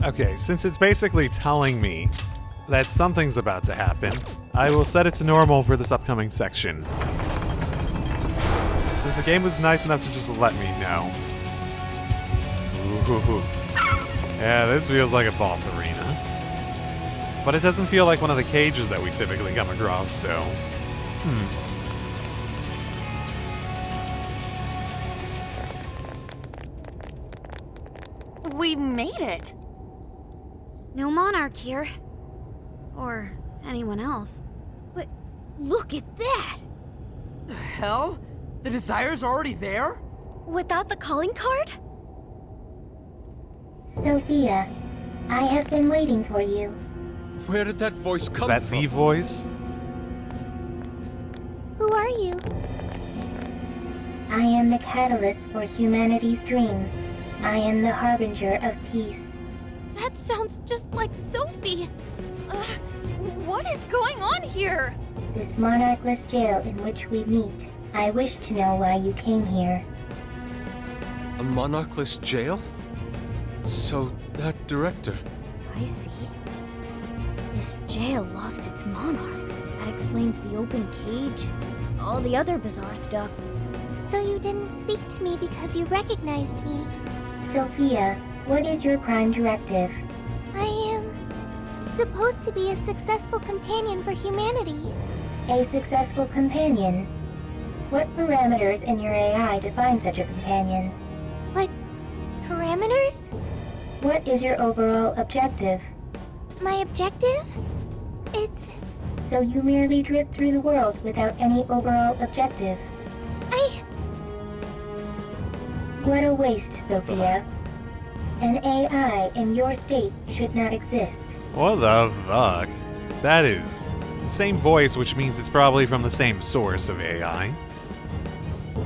Okay, since it's basically telling me that something's about to happen, I will set it to normal for this upcoming section. Since the game was nice enough to just let me know. Ooh. Yeah, this feels like a boss arena. But it doesn't feel like one of the cages that we typically come across, so... We made it! No monarch here. Or anyone else. But look at that! The hell? The Desire's already there? Without the calling card? Sophia, I have been waiting for you. Where did that voice come Is that from? the voice? Who are you? I am the catalyst for humanity's dream. I am the harbinger of peace. That sounds just like Sophie. What is going on here? This monarchless jail in which we meet. I wish to know why you came here. A monarchless jail? So, that director... I see. This jail lost its monarch. That explains the open cage and all the other bizarre stuff. So you didn't speak to me because you recognized me. Sophia, what is your prime directive? I am supposed to be a successful companion for humanity. A successful companion? What parameters in your AI define such a companion? What parameters? What is your overall objective? My objective? It's... So you merely drift through the world without any overall objective. What a waste, Sophia. An AI in your state should not exist. What the fuck? That is the same voice, which means it's probably from the same source of AI.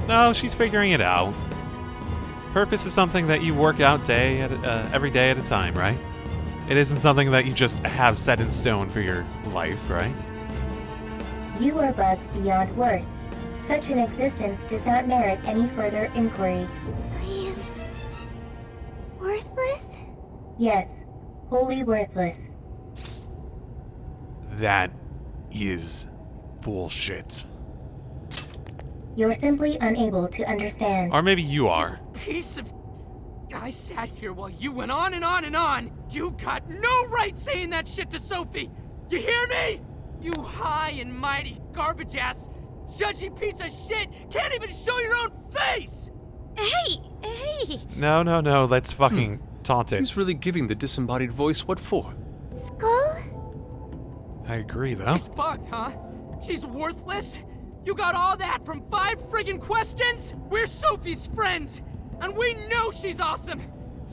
No, she's figuring it out. Purpose is something that you work out every day at a time, right? It isn't something that you just have set in stone for your life, right? You are bugged beyond worth. Such an existence does not merit any further inquiry. I am... worthless? Yes, wholly worthless. That is bullshit. You're simply unable to understand. Or maybe you are. Piece of... I sat here while you went on and on and on. You got no right saying that shit to Sophie. You hear me? You high and mighty garbage ass, judgy piece of shit can't even show your own face. Hey! No, let's fucking taunt it. He's really giving the disembodied voice what for? Skull? I agree, though. She's bugged, huh? She's worthless? You got all that from 5 friggin' questions? We're Sophie's friends, and we know she's awesome.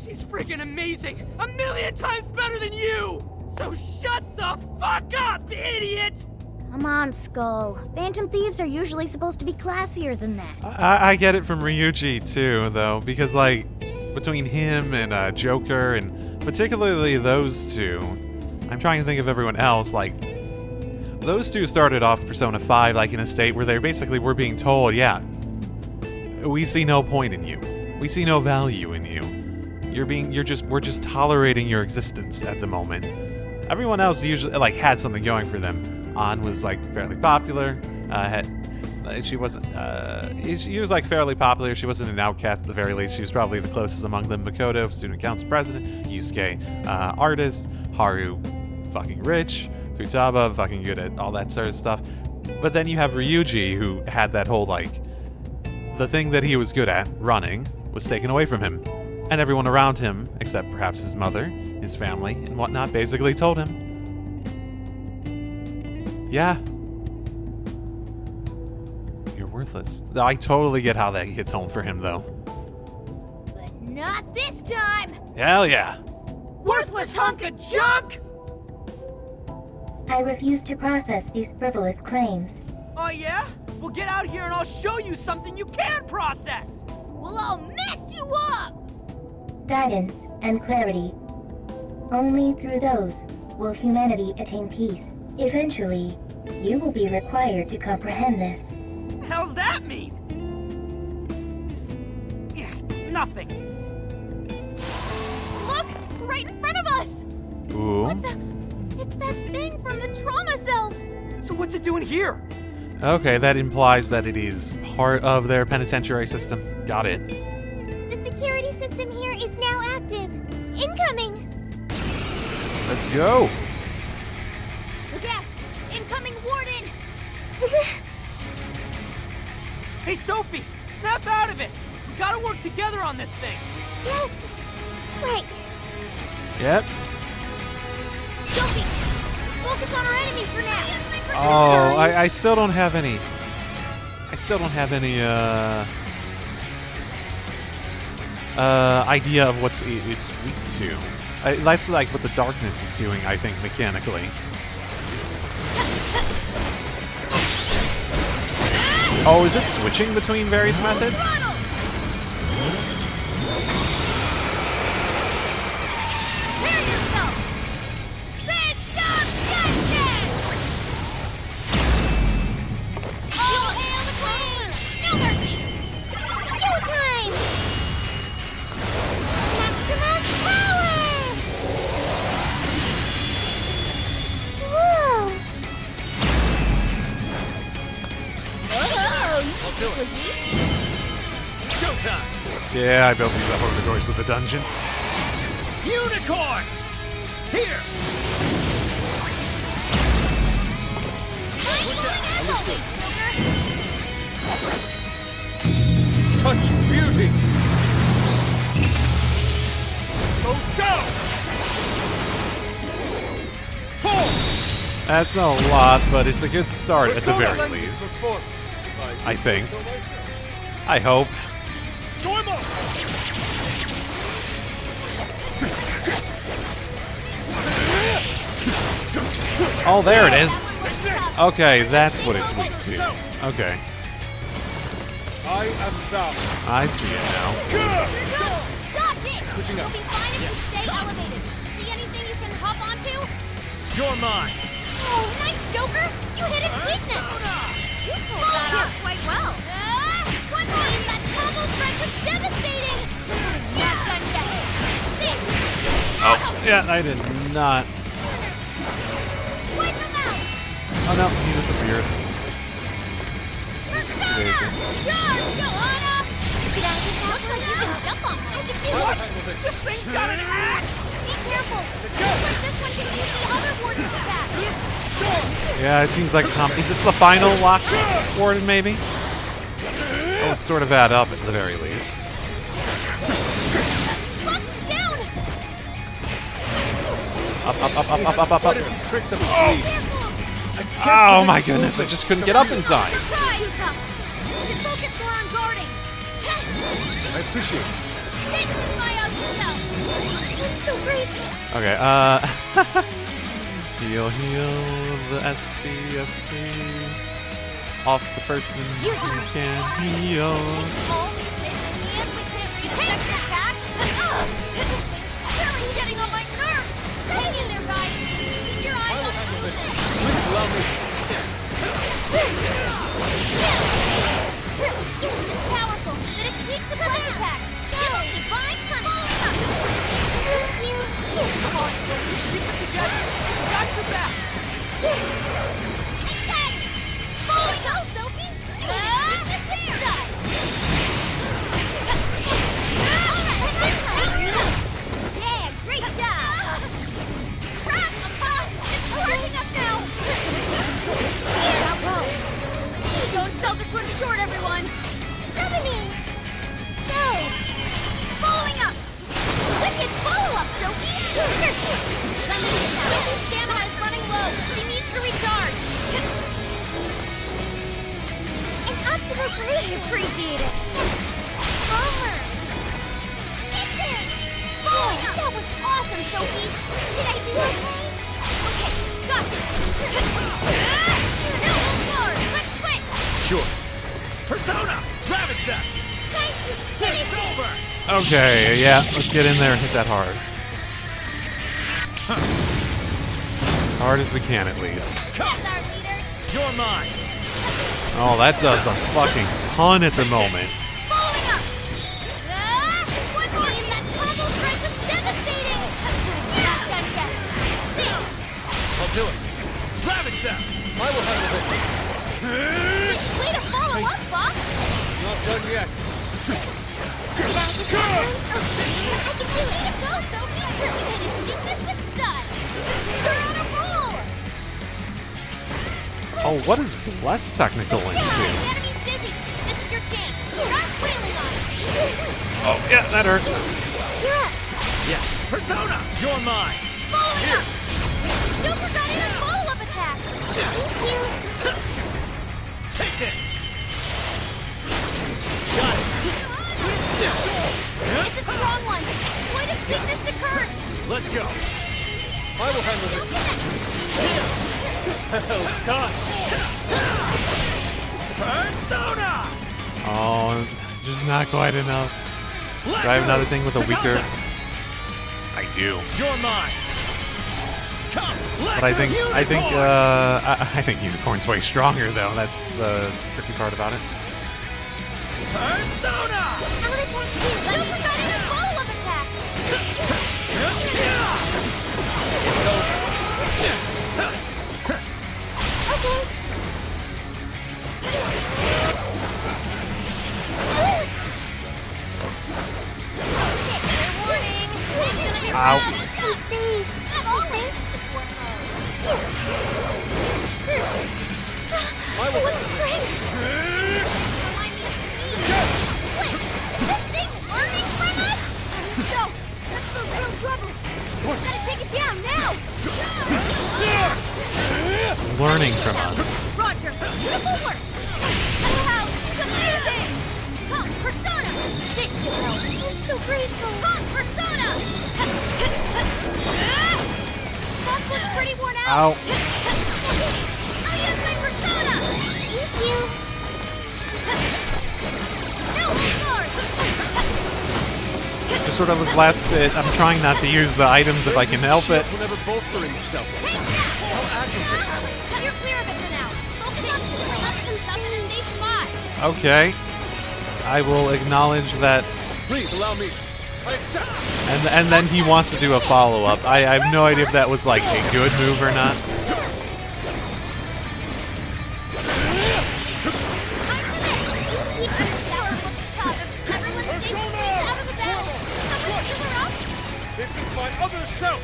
She's friggin' amazing, 1,000,000 times better than you. So shut the fuck up, idiot! Come on, Skull. Phantom thieves are usually supposed to be classier than that. I get it from Ryuji, too, though, because, like, between him and Joker, and particularly those two, I'm trying to think of everyone else, like, those two started off Persona 5, like, in a state where they basically were being told, yeah, we see no point in you. We see no value in you. We're just tolerating your existence at the moment. Everyone else usually, like, had something going for them. An was, like, fairly popular. She was, like, fairly popular. She wasn't an outcast at the very least. She was probably the closest among them. Makoto, student council president. Yusuke, artist. Haru, fucking rich. Futaba, fucking good at all that sort of stuff. But then you have Ryuji, who had that whole, like, the thing that he was good at, running, was taken away from him. And everyone around him, except perhaps his mother, his family, and whatnot, basically told him, yeah, you're worthless. I totally get how that hits home for him, though. But not this time! Hell yeah. Worthless hunk of junk! I refuse to process these frivolous claims. Oh yeah? Well, get out here and I'll show you something you can process! We'll all mess you up! Guidance and clarity. Only through those will humanity attain peace. Eventually, you will be required to comprehend this. What the hell's that mean? Yes, nothing. Look! right in front of us! Ooh. It's that thing from the trauma cells! So what's it doing here? Okay, that implies that it is part of their penitentiary system. Got it. The security system here is now active. Incoming! Let's go. Look out! Incoming warden! Hey, Sophie! Snap out of it! We gotta work together on this thing! Yes! Right. Yep. Sophie! Focus on our enemy for now! Oh, I still don't have any. I still don't have any idea of what it's weak to. That's like what the darkness is doing, I think, mechanically. Oh, is it switching between various methods? Prepare yourself! Stand up, justice! All hail the queen! No mercy! Go time! Maximum power! Whoa! I'll do it. Showtime! Yeah, I built these up over the course of the dungeon. Unicorn! Here! Such beauty! Go, go! That's not a lot, but it's a good start at the very least. I think. I hope. Oh, there it is. Okay, that's what it's weak to. Okay, I am thou. I see it now. Dodge it! Switching up. You'll be fine if you stay elevated. See anything you can hop onto? You're mine! Oh, nice, Joker! You hit its weakness! You pulled that off quite well. One more! That combo strike was devastating! Not done yet! Oh, yeah, I did not. Wipe him out! Oh no, he disappeared. Persona! Charge, Johanna! Looks like you can jump on it. What? This thing's got an axe! Be careful! Looks like this one can use the other warden's attack. Yeah, it seems like is this the final lock warden, maybe? Oh, it's sort of add up at the very least. Fox is down! Up. Tricks up his sleeves. Oh my goodness, I just couldn't get up in time. Try, Utah! You should focus more on guarding. I appreciate it. This is my own self. I'm so grateful. Okay, heal the SP. Off the person who can heal. All these hits, and we couldn't beat a second attack. Really getting on my nerves. Hang in there, guys. Keep your eyes on movement. Please allow me. It's powerful, but it's weak to flash attacks. Give them divine punishment. Come on, Sophie! Keep it together! Got your back! Falling out, Sophie! Yeah, great job! Crap! It's hurting us now! Don't sell this one short, everyone! Summoning! Go! Following up! Wicked follow-up, Sophie! Sophie's stamina is running low. She needs to recharge. An optimal solution. Appreciate it. Alma! Oh, that was awesome, Sophie. Did I do okay? Okay, got it. No, forward. Let's switch. Sure. Persona! Ravage that! It's over! Okay, yeah, let's get in there and hit that hard. Hard as we can, at least. That's our leader. You're mine! Oh, that does a fucking ton at the moment. Following up. One more. That combo strike was devastating. do it. Ravage them. I will handle this. Way to follow up, Fox! Not done yet. I can do it! Way to go, Sophie! You hit his weakness with stun! You're on a roll! Oh, what is Bless technical Yeah, into? the enemy's dizzy! This is your chance! Start wailing on him! Oh, yeah, that hurt. Yeah. Persona, you're mine. Following up! Joker got in a follow-up attack! Thank you! Take this. Got it. It's a strong one! Exploit its weakness to curse! Let's go. I will handle this. Well done. Persona. Oh, just not quite enough. Do I have another thing with a weaker? I do. You're mine. Come. But I think Unicorn's way stronger though. That's the tricky part about it. Persona. I'm gonna attack too! Joker got in a follow-up attack! It's over. Okay. Warning! Ow. I'm saved! I'm always support mode! What strength? Remind me of me! Wait! This thing's learning from us? So, this feels real trouble! Gotta take it down now! Learning from us. Roger! Beautiful work! Wow! Amazing! Come, Persona! This should help! I'm so grateful! Come, Persona! Fox looks pretty worn out! Ow. I'll use my Persona! Thank you! Now hard! Just sort of this last bit. I'm trying not to use the items if I can help it. Whenever bolstering itself. Take that! You're clear of it for now! Focus on healing up some stuff and stay smart! Okay. I will acknowledge that. Please allow me. I accept. And then he wants to do a follow-up. I have no idea if that was like a good move or not. This is my other self.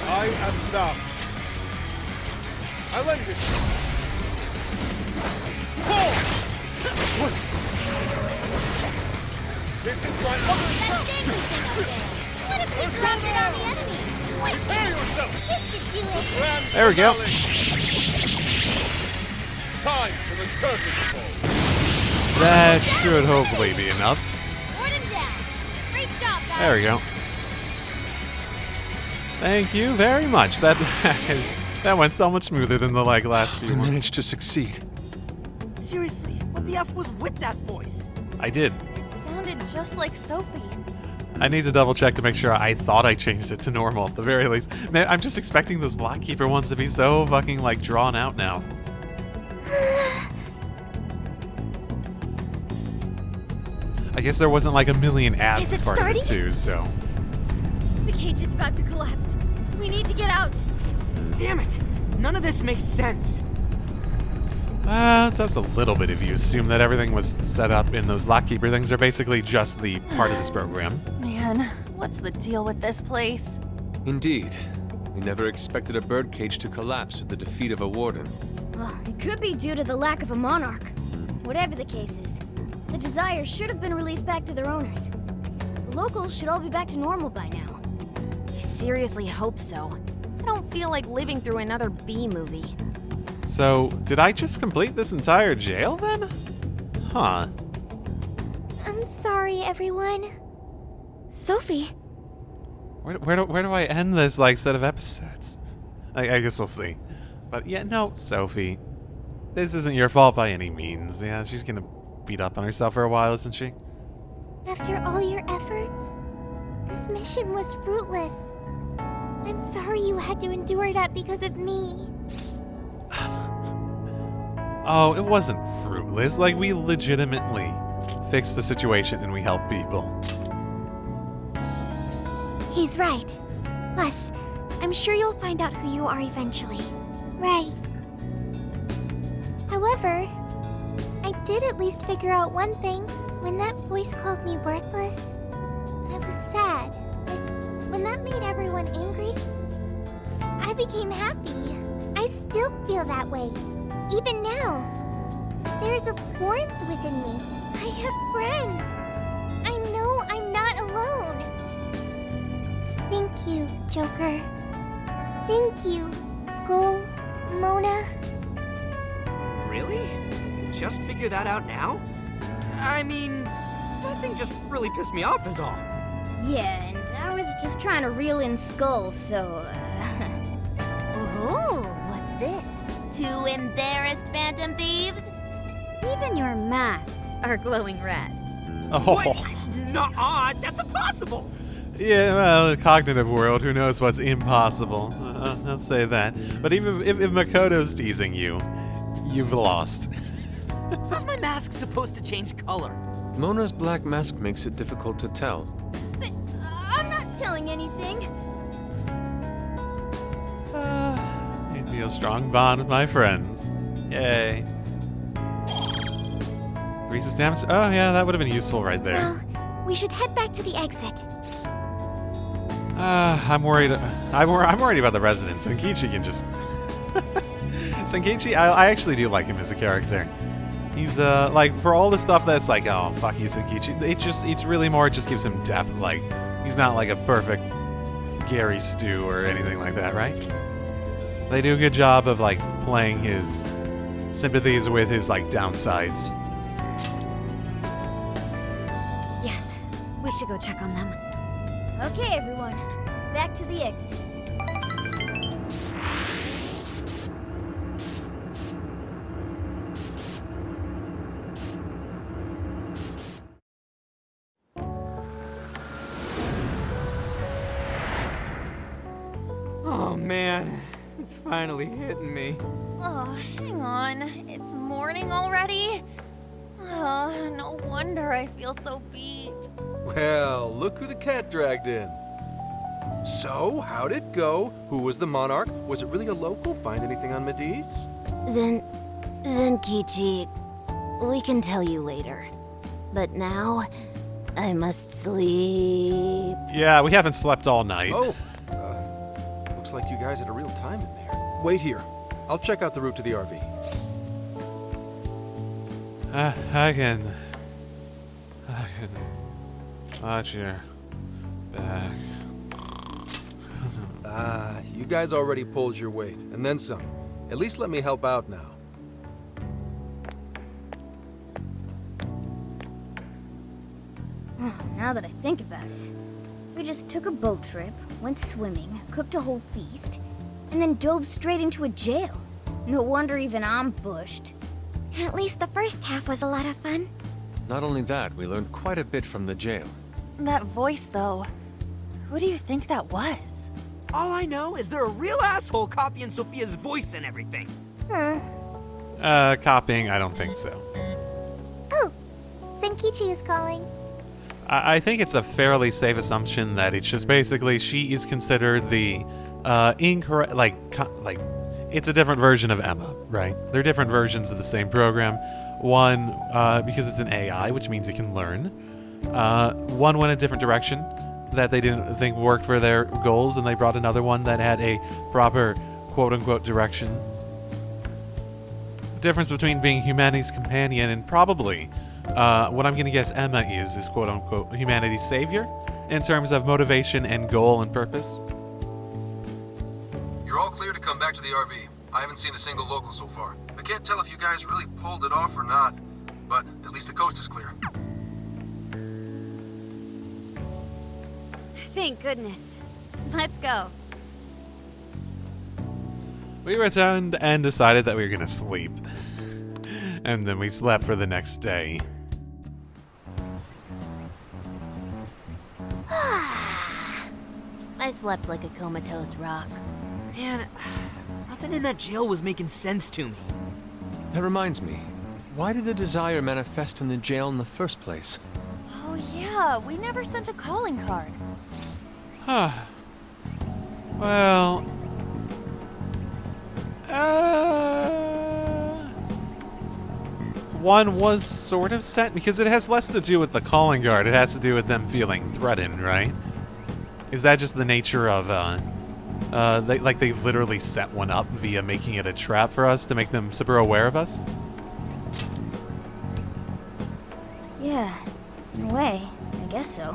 I am thou. I lend it. Pull. What? This is my other self. What if we dropped it on the enemy? Wait, Prepare yourself. this should do it. Grand There we go. finale. Time for the curtain to fall. That should hopefully be enough. Ward him down. Great job, guys. There we go. Thank you very much. That went so much smoother than the last few ones. managed to succeed. Seriously, what the F was with that voice? I did. Sounded just like Sophie. I need to double check to make sure. I thought I changed it to normal at the very least. Man, I'm just expecting those Lockkeeper ones to be so fucking like drawn out now. I guess there wasn't like a million ads Is as it part of it starting? too, so. The cage is about to collapse. We need to get out. Damn it! None of this makes sense. Just a little bit if you assume that everything was set up in those Lockkeeper things. They're basically just the part of this program. Man, what's the deal with this place? Indeed. We never expected a birdcage to collapse with the defeat of a warden. Well, it could be due to the lack of a monarch. Whatever the case is, the Desires should have been released back to their owners. The locals should all be back to normal by now. I seriously hope so. I don't feel like living through another B movie. So, did I just complete this entire jail then? Huh. I'm sorry, everyone. Sophie, Where do I end this like set of episodes? I guess we'll see. But yeah, no, Sophie. This isn't your fault by any means. Yeah, she's gonna beat up on herself for a while, isn't she? After all your efforts, this mission was fruitless. I'm sorry you had to endure that because of me. Oh, it wasn't fruitless. Like, we legitimately fixed the situation and we helped people. He's right. Plus, I'm sure you'll find out who you are eventually. Right. However, I did at least figure out one thing. When that voice called me worthless, I was sad. But when that made everyone angry, I became happy. I still feel that way. Even now. There's a warmth within me. I have friends. I know I'm not alone. Thank you, Joker. Thank you, Skull, Mona. Really? You just figured that out now? I mean, that thing just really pissed me off is all. Yeah, and I was just trying to reel in skulls, so, Ooh, what's this? 2 embarrassed phantom thieves? Even your masks are glowing red. Oh. Nuh-uh, that's impossible! Yeah, well, the cognitive world, who knows what's impossible. I'll say that. But even if Makoto's teasing you, you've lost. How's my mask supposed to change color? Mona's black mask makes it difficult to tell. but I'm not telling anything. I feel a strong bond with my friends. Yay. Increases damage. Oh yeah, that would have been useful right there. Well, we should head back to the exit. I'm worried. I'm worried about the residents. Senkichi can just. Senkichi, I actually do like him as a character. He's like for all the stuff that's like, oh fuck you, Senkichi. It's really more. It just gives him depth. Like he's not like a perfect Gary Stu or anything like that, right? They do a good job of like playing his sympathies with his like downsides. Yes, we should go check on them. Okay, everyone. Back to the exit. Oh man, it's finally hitting me. Oh, hang on. It's morning already? Oh, no wonder I feel so beat. Well, look who the cat dragged in. So, how'd it go? Who was the monarch? Was it really a local? Find anything on Mediz? Zenkichi, we can tell you later. But now, I must sleep. Yeah, we haven't slept all night. Oh, looks like you guys had a real time in there. Wait here. I'll check out the route to the RV. I can watch your back. You guys already pulled your weight, and then some. At least let me help out now. Now that I think about it, we just took a boat trip, went swimming, cooked a whole feast, and then dove straight into a jail. No wonder even I'm bushed. At least the first half was a lot of fun. Not only that, we learned quite a bit from the jail. That voice, though. Who do you think that was? All I know is they're a real asshole copying Sophia's voice and everything. Copying, I don't think so. Oh, Zenkichi is calling. I think it's a fairly safe assumption that it's just basically she is considered the incorrect, like it's a different version of Emma, right? They're different versions of the same program. One, because it's an AI, which means it can learn. One went a different direction that they didn't think worked for their goals, and they brought another one that had a proper quote-unquote direction. The difference between being humanity's companion and probably what I'm going to guess Emma is quote-unquote humanity's savior in terms of motivation and goal and purpose. You're all clear to come back to the RV. I haven't seen a single local so far. I can't tell if you guys really pulled it off or not, but at least the coast is clear. Thank goodness. Let's go. We returned and decided that we were going to sleep. And then we slept for the next day. I slept like a comatose rock. Man, nothing in that jail was making sense to me. That reminds me, why did the desire manifest in the jail in the first place? Oh yeah, we never sent a calling card. Well, one was sort of sent because it has less to do with the calling guard. It has to do with them feeling threatened, right? Is that just the nature of they literally set one up via making it a trap for us to make them super aware of us? Yeah, in a way, I guess so.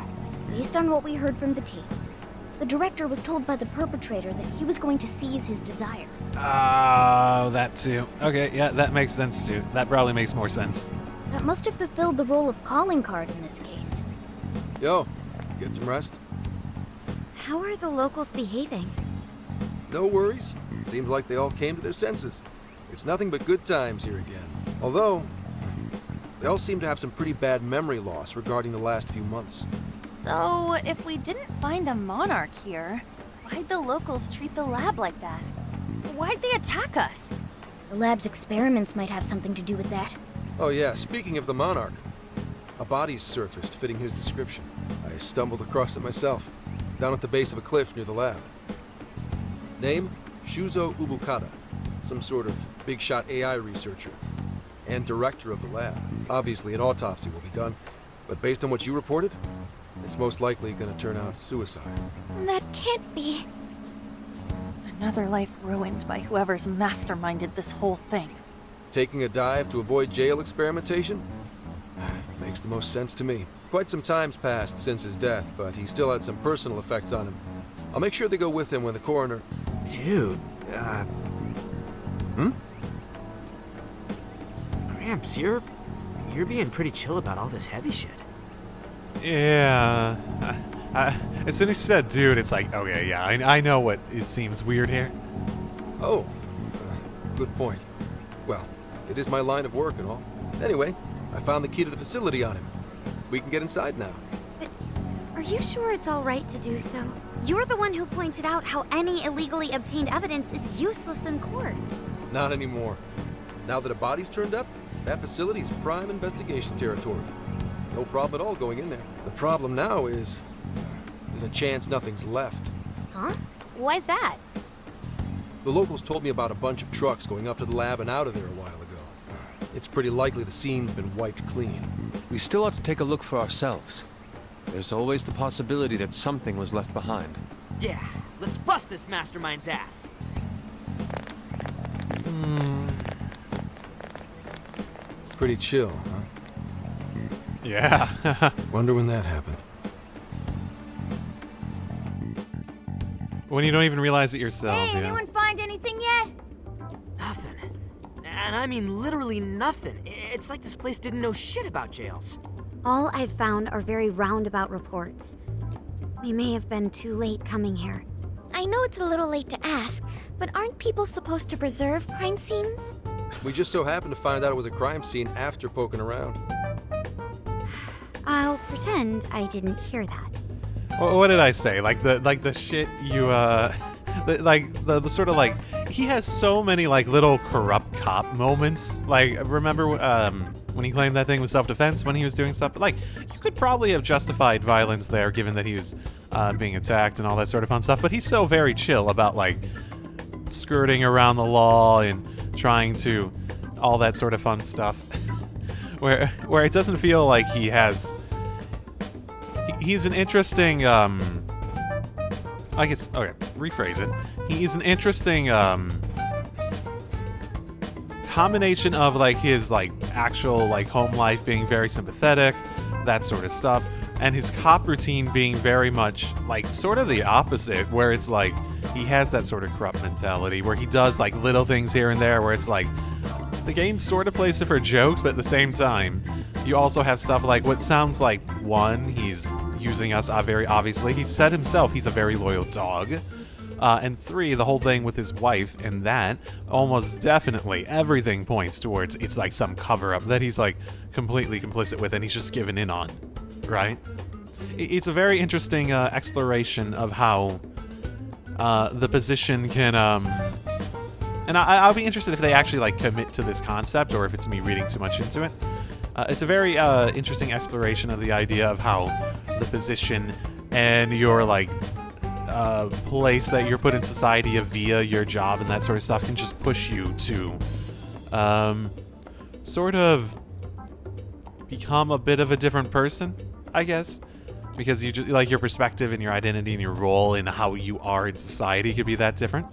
Based on what we heard from the tapes, the director was told by the perpetrator that he was going to seize his desire. Oh, that too. Okay, yeah, that makes sense too. That probably makes more sense. That must have fulfilled the role of calling card in this case. Yo, get some rest? How are the locals behaving? No worries. Seems like they all came to their senses. It's nothing but good times here again. Although, they all seem to have some pretty bad memory loss regarding the last few months. So, if we didn't find a monarch here, why'd the locals treat the lab like that? Why'd they attack us? The lab's experiments might have something to do with that. Oh yeah, speaking of the Monarch, a body's surfaced fitting his description. I stumbled across it myself, down at the base of a cliff near the lab. Name? Shuzo Ubukata, some sort of big-shot AI researcher, and director of the lab. Obviously, an autopsy will be done, but based on what you reported, it's most likely going to turn out suicide. That can't be. Another life ruined by whoever's masterminded this whole thing. Taking a dive to avoid jail experimentation? Makes the most sense to me. Quite some time's passed since his death, but he still had some personal effects on him. I'll make sure they go with him when the coroner... Dude, Gramps, you're being pretty chill about all this heavy shit. Yeah. As soon as he said dude, it's like, okay, yeah, I know what it seems weird here. Oh, good point. Well, it is my line of work and all. Anyway, I found the key to the facility on him. We can get inside now. But are you sure it's all right to do so? You're the one who pointed out how any illegally obtained evidence is useless in court. Not anymore. Now that a body's turned up, that facility's prime investigation territory. No problem at all going in there. The problem now is there's a chance nothing's left. Huh? Why's that? The locals told me about a bunch of trucks going up to the lab and out of there a while ago. It's pretty likely the scene's been wiped clean. We still ought to take a look for ourselves. There's always the possibility that something was left behind. Yeah, let's bust this mastermind's ass. Pretty chill, huh? Yeah. Wonder when that happened. When you don't even realize it yourself, Hey, yeah. anyone find anything yet? Nothing. And I mean literally nothing. It's like this place didn't know shit about jails. All I've found are very roundabout reports. We may have been too late coming here. I know it's a little late to ask, but aren't people supposed to preserve crime scenes? We just so happened to find out it was a crime scene after poking around. I'll pretend I didn't hear that. What did I say? Like the shit you the sort of like he has so many like little corrupt cop moments. Like remember when he claimed that thing was self-defense when he was doing stuff? But like you could probably have justified violence there given that he was being attacked and all that sort of fun stuff. But he's so very chill about like skirting around the law and trying to all that sort of fun stuff. where it doesn't feel like he has. He's an interesting, I guess, okay, rephrase it. He's an interesting, combination of, like, his, like, actual, like, home life being very sympathetic, that sort of stuff, and his cop routine being very much, like, sort of the opposite, where it's, like, he has that sort of corrupt mentality, where he does, like, little things here and there, where it's, like, the game sort of plays it for jokes, but at the same time, you also have stuff like what sounds like, one, he's using us very obviously. He said himself he's a very loyal dog. And three, the whole thing with his wife, and that almost definitely everything points towards it's like some cover-up that he's like completely complicit with and he's just given in on, right? It's a very interesting exploration of how the position can... And I'll be interested if they actually like commit to this concept or if it's me reading too much into it. It's a very interesting exploration of the idea of how the position and your like place that you're put in society via your job and that sort of stuff can just push you to sort of become a bit of a different person, I guess. Because you just, like, your perspective and your identity and your role and how you are in society could be that different.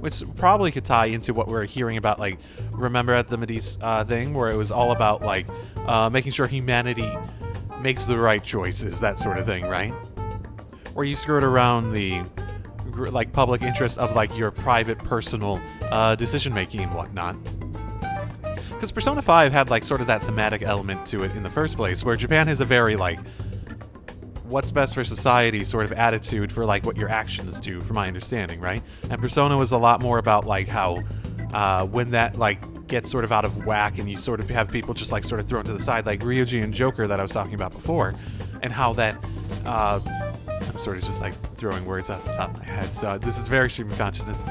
Which probably could tie into what we're hearing about, like, remember at the Medici thing, where it was all about, like, making sure humanity makes the right choices, that sort of thing, right? Where you skirt around the, like, public interest of, like, your private, personal decision-making and whatnot. Because Persona 5 had, like, sort of that thematic element to it in the first place, where Japan has a very, like, what's best for society sort of attitude for, like, what your actions do, from my understanding, right? And Persona was a lot more about, like, how when that, like, gets sort of out of whack and you sort of have people just, like, sort of thrown to the side, like Ryuji and Joker that I was talking about before, and how that I'm sort of just, like, throwing words off the top of my head, so this is very stream of consciousness,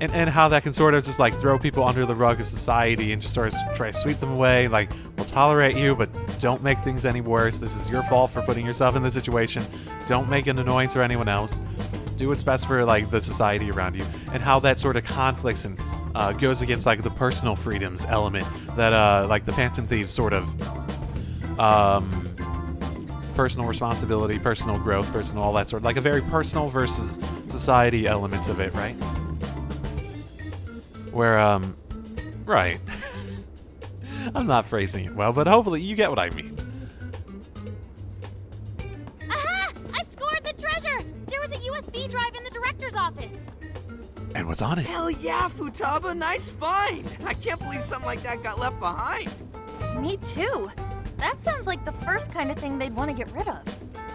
and how that can sort of just, like, throw people under the rug of society and just sort of try to sweep them away, like, we'll tolerate you, but don't make things any worse. This is your fault for putting yourself in this situation. Don't make an annoyance to anyone else. Do what's best for, like, the society around you. And how that sort of conflicts and goes against, like, the personal freedoms element that, like, the Phantom Thieves sort of personal responsibility, personal growth, personal all that sort of, like, a very personal versus society elements of it, right? Where, right. I'm not phrasing it well, but hopefully you get what I mean. Aha! I've scored the treasure! There was a USB drive in the director's office. And what's on it? Hell yeah, Futaba, nice find! I can't believe something like that got left behind. Me too. That sounds like the first kind of thing they'd want to get rid of.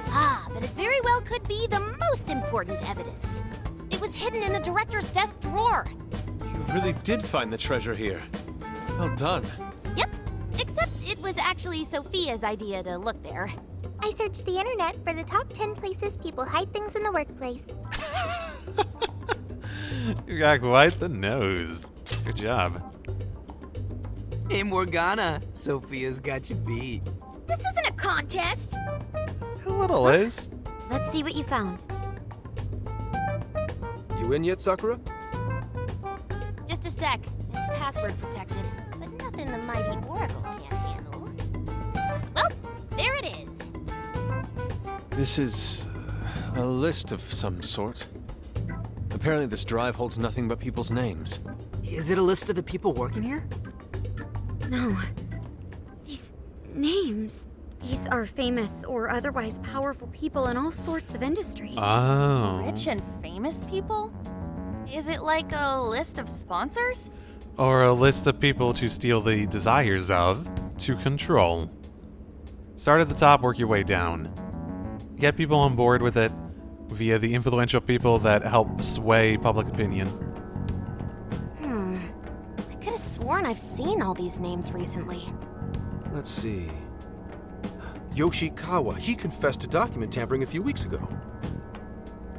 Ah, but it very well could be the most important evidence. It was hidden in the director's desk drawer. You really did find the treasure here. Well done. Yep, except it was actually Sophia's idea to look there. I searched the internet for the top 10 places people hide things in the workplace. You got quite the nose. Good job. Hey, Morgana, Sophia's got you beat. This isn't a contest. A little is. Let's see what you found. You in yet, Sakura? Just a sec. It's password protected, but nothing the mighty Oracle can't handle. Well, there it is. This is a list of some sort. Apparently this drive holds nothing but people's names. Is it a list of the people working here? No. These names. These are famous or otherwise powerful people in all sorts of industries. Oh. Rich and famous people? Is it like a list of sponsors? Or a list of people to steal the desires of, to control. Start at the top, work your way down. Get people on board with it via the influential people that help sway public opinion. I could have sworn I've seen all these names recently. Let's see. Yoshikawa, he confessed to document tampering a few weeks ago.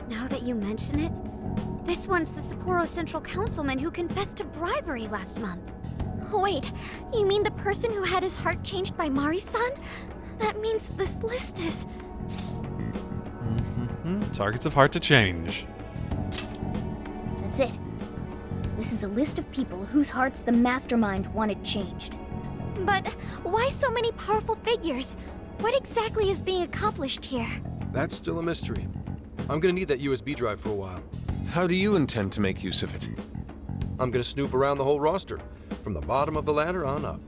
Now that you mention it, this one's the Sapporo Central Councilman who confessed to bribery last month. Wait, you mean the person who had his heart changed by Mari-san? That means this list is... Targets of heart to change. That's it. This is a list of people whose hearts the mastermind wanted changed. But why so many powerful figures? What exactly is being accomplished here? That's still a mystery. I'm gonna need that USB drive for a while. How do you intend to make use of it? I'm gonna snoop around the whole roster, from the bottom of the ladder on up.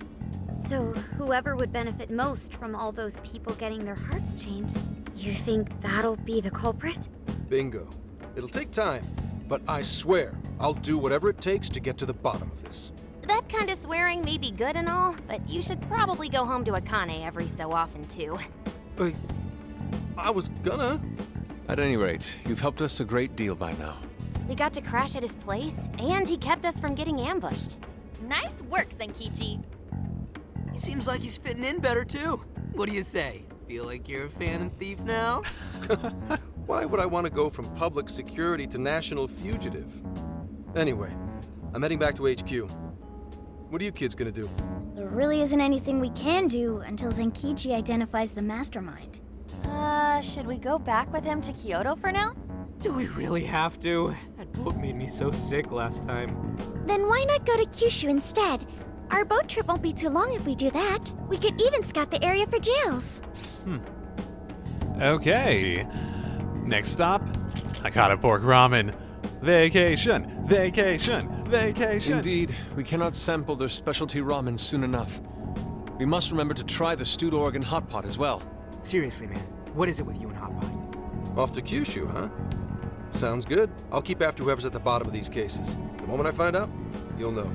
So, whoever would benefit most from all those people getting their hearts changed, you think that'll be the culprit? Bingo. It'll take time, but I swear I'll do whatever it takes to get to the bottom of this. That kind of swearing may be good and all, but you should probably go home to Akane every so often, too. I was gonna. At any rate, you've helped us a great deal by now. We got to crash at his place, and he kept us from getting ambushed. Nice work, Senkichi. He seems like he's fitting in better, too. What do you say? Feel like you're a Phantom Thief now? Why would I want to go from public security to national fugitive? Anyway, I'm heading back to HQ. What are you kids gonna do? There really isn't anything we can do until Zenkichi identifies the mastermind. Should we go back with him to Kyoto for now? Do we really have to? That boat made me so sick last time. Then why not go to Kyushu instead? Our boat trip won't be too long if we do that. We could even scout the area for jails. Okay. Next stop, Hakata Pork Ramen. Vacation, vacation, vacation. Indeed, we cannot sample their specialty ramen soon enough. We must remember to try the stewed Oregon hot pot as well. Seriously, man, what is it with you and Hot Pot? Off to Kyushu, huh? Sounds good. I'll keep after whoever's at the bottom of these cases. The moment I find out, you'll know.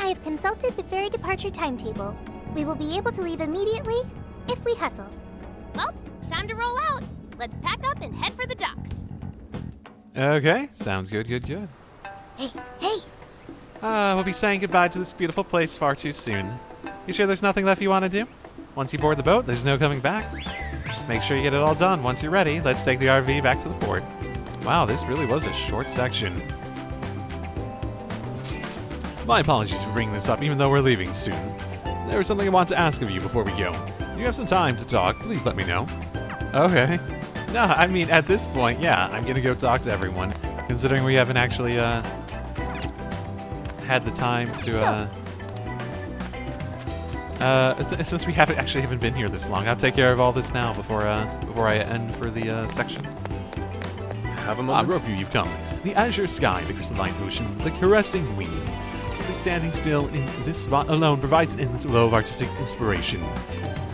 I have consulted the ferry departure timetable. We will be able to leave immediately if we hustle. Well, time to roll out. Let's pack up and head for the docks. Okay, sounds good, good, good. Hey, hey! We'll be saying goodbye to this beautiful place far too soon. You sure there's nothing left you want to do? Once you board the boat, there's no coming back. Make sure you get it all done. Once you're ready, let's take the RV back to the port. Wow, this really was a short section. My apologies for bringing this up, even though we're leaving soon. There was something I want to ask of you before we go. If you have some time to talk, please let me know. Okay. No, I mean, at this point, yeah, I'm gonna go talk to everyone, considering we haven't actually, had the time to, since we haven't been here this long, I'll take care of all this now before I end for the section. Have a moment. Roku, you've come. The azure sky, the crystalline ocean, the caressing wind. Simply standing still in this spot alone provides an endless flow of artistic inspiration.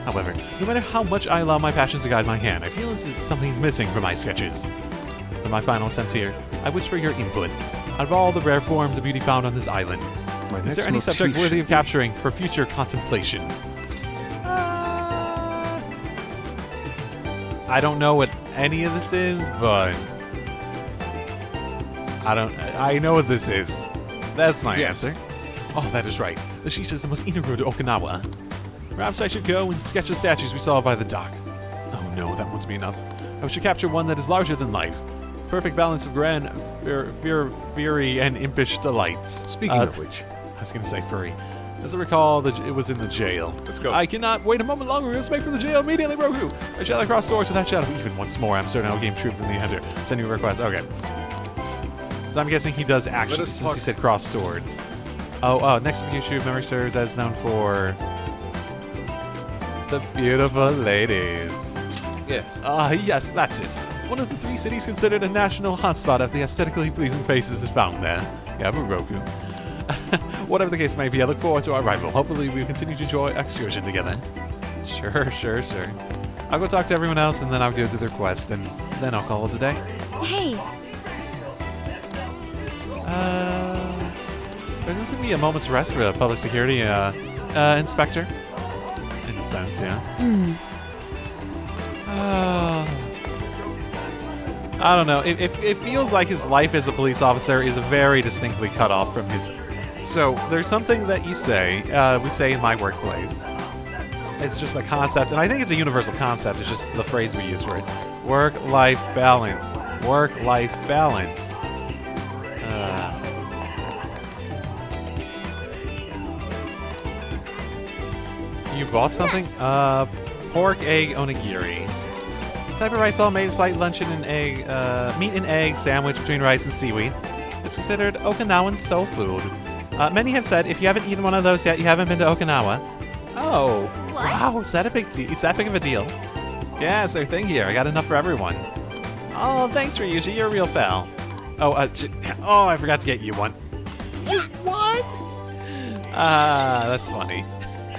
However, no matter how much I allow my passions to guide my hand, I feel as if something's missing from my sketches. For my final attempt here, I wish for your input. Out of all the rare forms of beauty found on this island, is there any subject worthy of capturing for future contemplation? I don't know what any of this is, but I know what this is. That's my answer. Oh, that is right. The Shisha is the most integral to Okinawa. Perhaps I should go and sketch the statues we saw by the dock. Oh no, that won't be enough. I should capture one that is larger than life. Perfect balance of grand fury and impish delight. Speaking of which, I was going to say furry. As I recall, it was in the jail. Let's go. I cannot wait a moment longer. We must make from the jail immediately, Roku. I shall cross swords without shadow even once more. I'm certain I will gain truth from the hunter. Send you a request. Okay. So I'm guessing he does actually, since he said cross swords. Oh, next to Kyushu, memory serves as known for the beautiful ladies. Yes. Yes, that's it. One of the 3 cities considered a national hotspot of the aesthetically pleasing faces is found there. Yeah, Roku. Whatever the case may be, I look forward to our arrival. Hopefully we'll continue to enjoy excursion together. Sure. I'll go talk to everyone else, and then I'll go to their quest, and then I'll call it a day. Hey! There doesn't seem to be a moment's rest for a public security inspector. In a sense, yeah. I don't know. It feels like his life as a police officer is very distinctly cut off from his. So there's something that you say, we say in my workplace. It's just a concept, and I think it's a universal concept. It's just the phrase we use for it. Work-life balance. Work-life balance. You bought something? Yes. Pork egg onigiri. Type of rice ball made slight luncheon and egg, meat and egg sandwich between rice and seaweed. It's considered Okinawan soul food. Many have said if you haven't eaten one of those yet, you haven't been to Okinawa. Oh, What? wow! Is that a big deal? It's that big of a deal? Yeah, it's their thing here. I got enough for everyone. Oh, thanks, Ryuji. You're a real pal. Oh, I forgot to get you one. What? That's funny.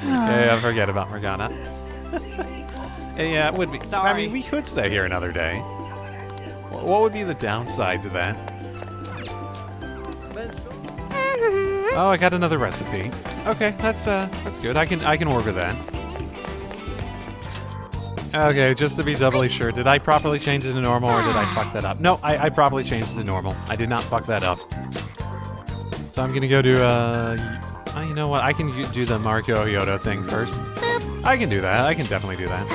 Yeah, forget about Morgana. Yeah, it would be. Sorry. I mean, we could stay here another day. What would be the downside to that? Oh, I got another recipe. Okay, that's good. I can work with that. Okay, just to be doubly sure, did I properly change it to normal or did I fuck that up? No, I properly changed it to normal. I did not fuck that up. So I'm gonna go do you know what? I can do the Marco Yoda thing first. I can do that. I can definitely do that.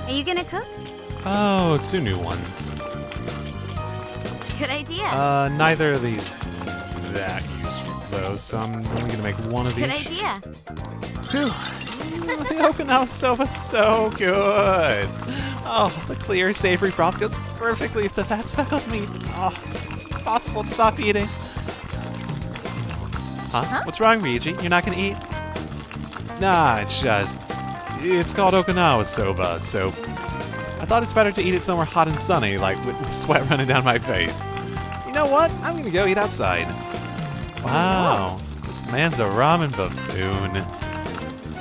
Are you gonna cook? Oh, 2 new ones. Good idea. Neither of these that useful though, so I'm only gonna make one of Good each. idea. Whew. The Okinawa soba's so good. Oh, the clear, savory broth goes perfectly with the fat speckled meat. Oh, it's impossible to stop eating. Huh? What's wrong, Ryuji? You're not gonna eat? Nah, it's called Okinawa soba, so I thought it's better to eat it somewhere hot and sunny, like with sweat running down my face. You know what? I'm gonna go eat outside. Wow, this man's a ramen buffoon.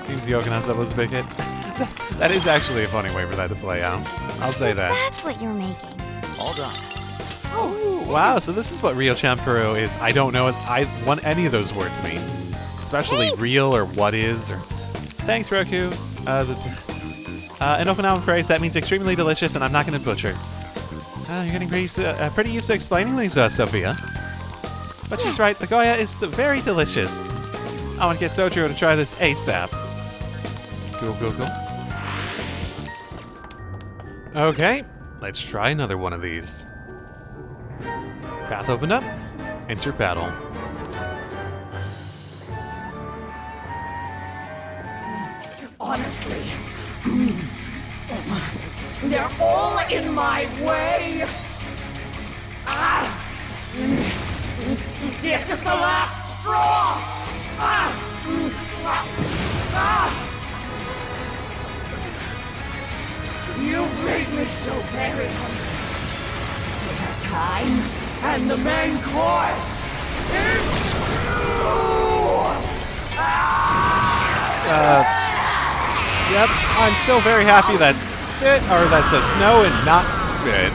Seems the Okinawa soba was a big hit. That is actually a funny way for that to play out. I'll say that. That's what you're making. All done. Oh, Wow, so this is what real champuru is. I don't know what any of those words mean. Especially real or what is or... Thanks, Roku. An Okinawan phrase that means extremely delicious, and I'm not going to butcher. You're getting pretty used to explaining these, Sophia. But she's right, the Goya is very delicious. I want to get Sojiro to try this ASAP. Cool, cool, cool. Okay, let's try another one of these. Path opened up. Enter battle. Honestly, they're all in my way. This is the last straw. You've made me so very hungry. It's dinner time, and the main course Yep, I'm still very happy that's spit, or that's a snow and not spit.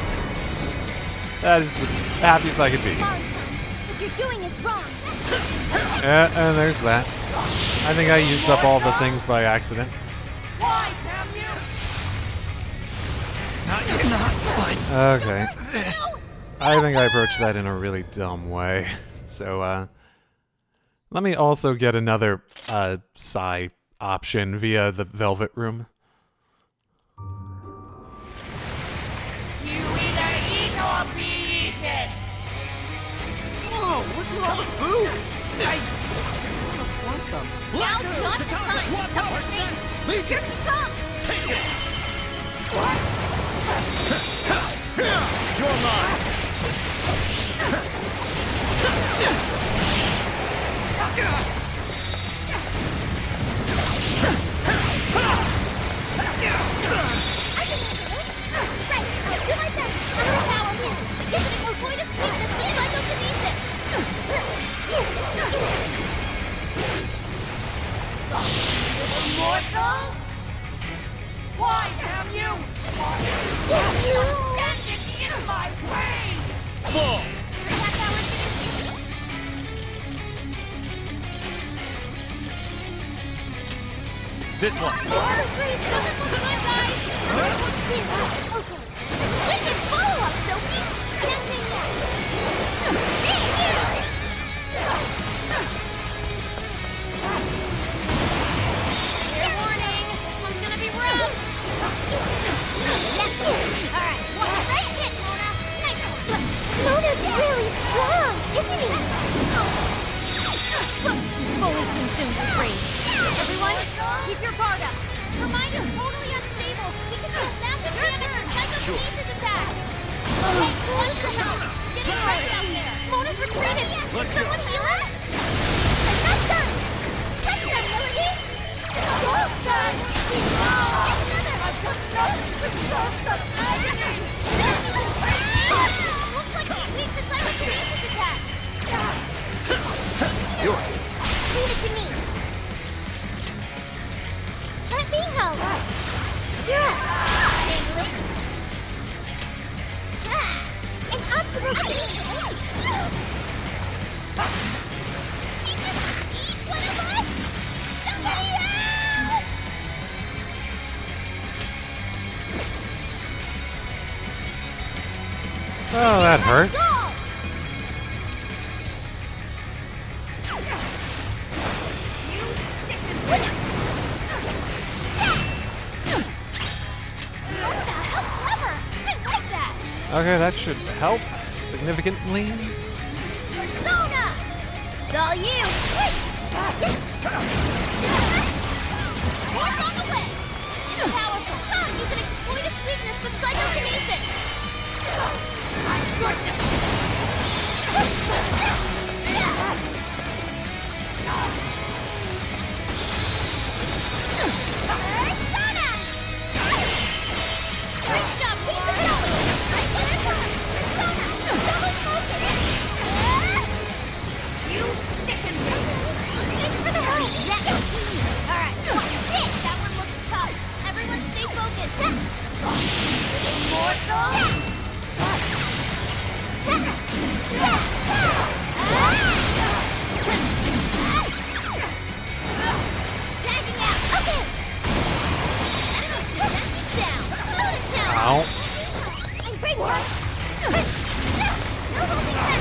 That is the happiest I could be. What you're doing is wrong. And there's that. I think I used up all the things by accident. Why, damn you? Okay. I think I approached that in a really dumb way. So, let me also get another, psi option via the Velvet Room. You either eat or be eaten! Whoa, what's with all the food? I want some. Now's not the time to stop things. Here she comes! You're mine! Do my best. I'm the tower here. If it is avoid its weakness, psychokinesis. Morsels? Why, damn you? Why you standing in my way? Full! This one. This race doesn't look good, guys. Okay. We can follow up, Sophie. Can't take that. Fair warning, this one's gonna be rough. Alright, well, great hit, Mona. Nice one. Mona's really strong, isn't he? She's fully consumed with rage. Everyone, keep your guard up. Her mind is totally unstable. We can deal massive damage from psychokinesis attacks. Hey, let's go help. Get it right out there. Mona's retreated. Can someone heal her? That's done. That's done, Melody. Oh, God. Another. I've done nothing to deserve such agony! Looks like she's weak to psychokinesis attacks. Yours. Leave it to me. Let me help. Yeah. An optimal team. She just eat one of us? Somebody help! Oh, that hurt. Go! Okay, that should help significantly. Persona! It's all you! weakness with psychokinesis! Persona! Great job, keep it going! Right when it comes! Persona! Double smoking! You sicken me! Thanks for the help! Next team! Alright, watch this! That one looks tough. Everyone stay focused! Morsel! Tagging out! Okay! Enemy's defense is down! Load it down! Ow. And great work! No holding back!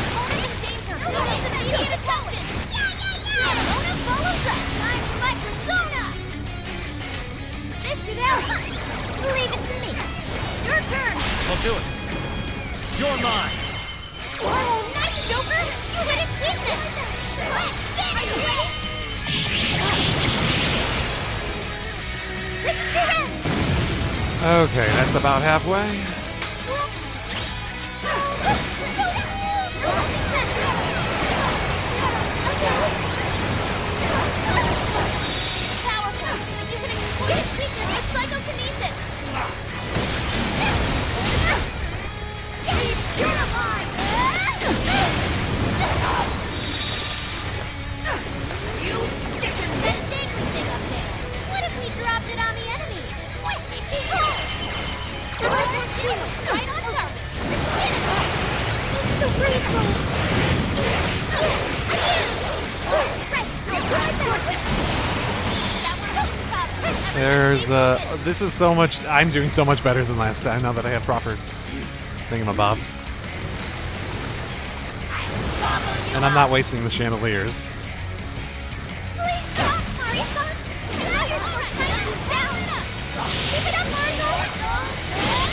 Opponent's in danger! He needs immediate attention! Persona follows us! Time for my persona! This should help! Leave it to me! Your turn! I'll do it. You're mine. Whoa, nice, Joker! You hit its weakness! Let's finish! Are you ready? This is your end! Okay, that's about halfway. Powerful, but you can exploit its weakness with psychokinesis! You're mine! You sicken that dangly thing up there! What if we dropped it on the enemy? What? The Roger Steel was right on target! I'm so grateful! Right, I'll try that! That one was tough. There's this is so much. I'm doing so much better than last time now that I have proper thingamabobs. And I'm not wasting the chandeliers. Please stop, Marisa! Now you're so kind of down! Keep it up, Marisa!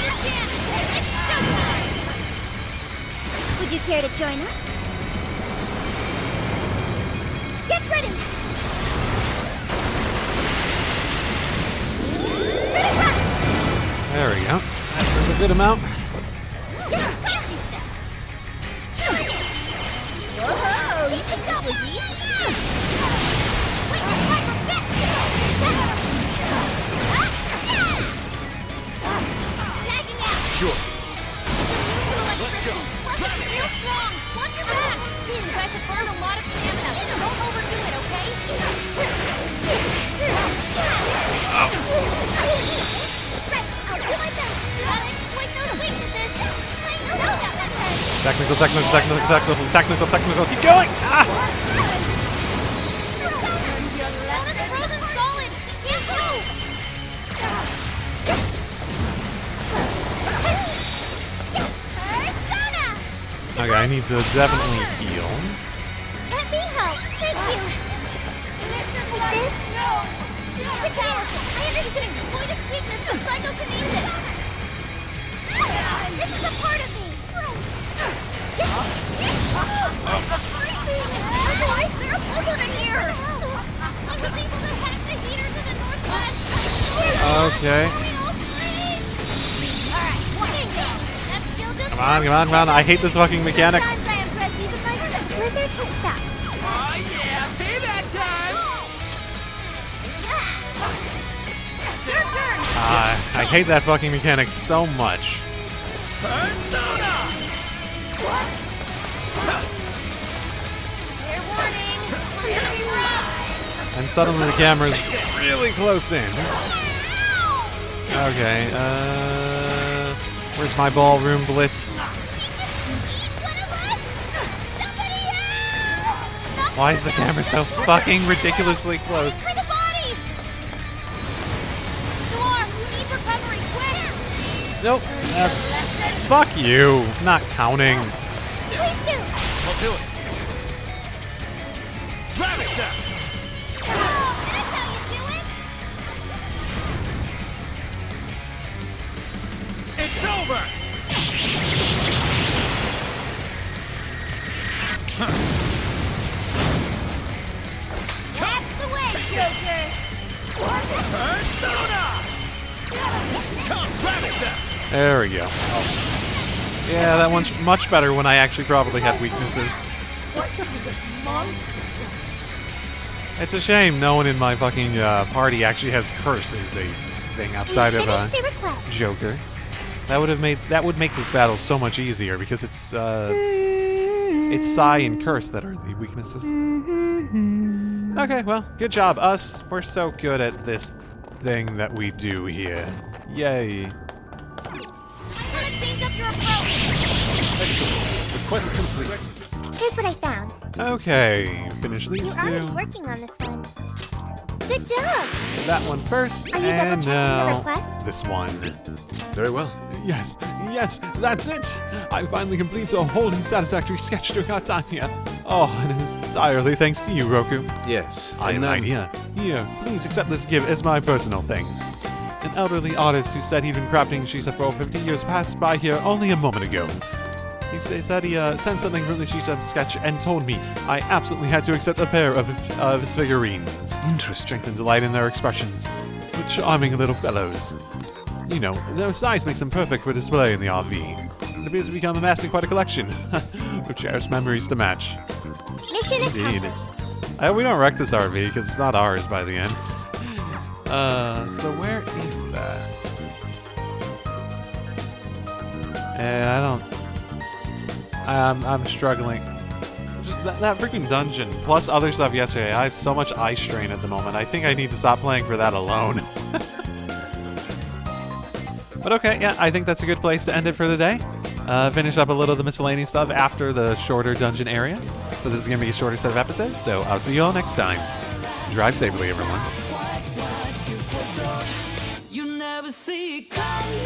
Your chance! It's showtime! Would you care to join us? Get ready! There we go. That's a good amount. Yeah, fancy stuff! Whoa, you can go with these? Wait, this time for bits! Tagging out! Sure. Let's go! Plus, it's real strong! Watch your back! You guys have burned a lot of stamina. Don't overdo it, okay? Right, I'll do my best! Gotta exploit those weaknesses! I know that method! Technical. Keep going. Ah! That's frozen solid! Can't move! Persona! Okay, I need to definitely heal. Let me help! Thank you! Like this? It's powerful! I understand exploit its weakness with psychokinesis! This is a part of me! Boys, there's a blizzard in here! I was able to hack the heaters in the northwest! Okay. Alright, bingo! That skill just Come on. I hate this fucking mechanic. Sometimes I impress even myself. The blizzard has stopped. Oh yeah, payback time! Your turn! I hate that fucking mechanic so much. Persona! Fair warning. It's gonna be rough. And suddenly the camera's really close in. Okay, where's my ballroom blitz? She just eat one of us? Somebody help! Why is the camera so fucking ridiculously close? For the body! Noir, you need recovery, quick! Nope. Fuck you. Not counting. Please do! I'll do it. Grab it, Zach. That's how you do it! It's over. That's the way, Joker! Persona! Come, rabbit step! There we go. Yeah, that one's much better when I actually probably had weaknesses. It's a shame no one in my fucking party actually has curse as a thing outside of Finish the request. Joker. That would make this battle so much easier because it's Psy and Curse that are the weaknesses. Okay, well, good job, us. We're so good at this thing that we do here. Yay. Gonna change up your approach. Request complete. Here's what I found. Okay, finish these You're already two. working on this one. Good job. That one first, Are you and double-checking the now request? this one. Very well. Yes, that's it. I finally completed a wholly satisfactory sketch during our time here. Oh, and it is entirely thanks to you, Roku. Yes. I am and, right here. Here, please accept this gift as my personal thanks. An elderly artist who said he'd been crafting Shisa for over 50 years passed by here only a moment ago. He said he sent something from the Shisa sketch and told me I absolutely had to accept a pair of his figurines. Interesting. Strength and delight in their expressions. What charming little fellows. You know, their size makes them perfect for display in the RV. It appears to become amassing quite a collection, with cherished memories to match. Mission Indeed. accomplished. I hope we don't wreck this RV because it's not ours by the end. So where is that? I'm struggling. Just that freaking dungeon, plus other stuff yesterday. I have so much eye strain at the moment. I think I need to stop playing for that alone. But okay, yeah, I think that's a good place to end it for the day. Finish up a little of the miscellaneous stuff after the shorter dungeon area. So this is going to be a shorter set of episodes, so I'll see you all next time. Drive safely, everyone. You never see it coming.